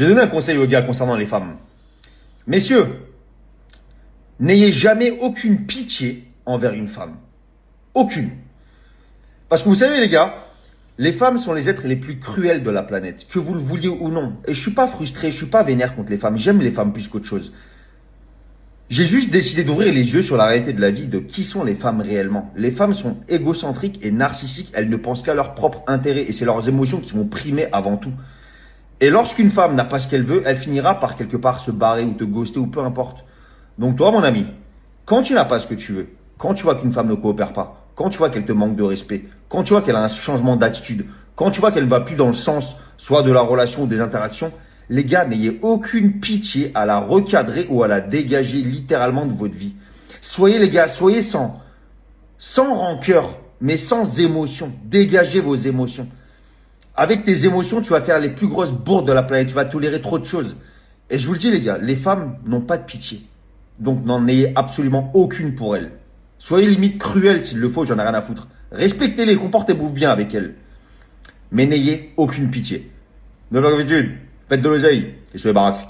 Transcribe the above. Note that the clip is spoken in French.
J'ai donné un conseil aux gars concernant les femmes. Messieurs, n'ayez jamais aucune pitié envers une femme. Aucune. Parce que vous savez les gars, les femmes sont les êtres les plus cruels de la planète, que vous le vouliez ou non. Et je suis pas frustré, je suis pas vénère contre les femmes. J'aime les femmes plus qu'autre chose. J'ai juste décidé d'ouvrir les yeux sur la réalité de la vie, de qui sont les femmes réellement. Les femmes sont égocentriques et narcissiques, elles ne pensent qu'à leur propre intérêt et c'est leurs émotions qui vont primer avant tout. Et lorsqu'une femme n'a pas ce qu'elle veut, elle finira par quelque part se barrer ou te ghoster ou peu importe. Donc toi mon ami, quand tu n'as pas ce que tu veux, quand tu vois qu'une femme ne coopère pas, quand tu vois qu'elle te manque de respect, quand tu vois qu'elle a un changement d'attitude, quand tu vois qu'elle ne va plus dans le sens soit de la relation ou des interactions, les gars, n'ayez aucune pitié à la recadrer ou à la dégager littéralement de votre vie. Soyez les gars, soyez sans rancœur, mais sans émotion. Dégagez vos émotions. Avec tes émotions, tu vas faire les plus grosses bourdes de la planète. Tu vas tolérer trop de choses. Et je vous le dis les gars, les femmes n'ont pas de pitié. Donc n'en ayez absolument aucune pour elles. Soyez limite cruel s'il le faut, j'en ai rien à foutre. Respectez-les, comportez-vous bien avec elles. Mais n'ayez aucune pitié. De l'habitude, faites de l'oseille et soyez baraque.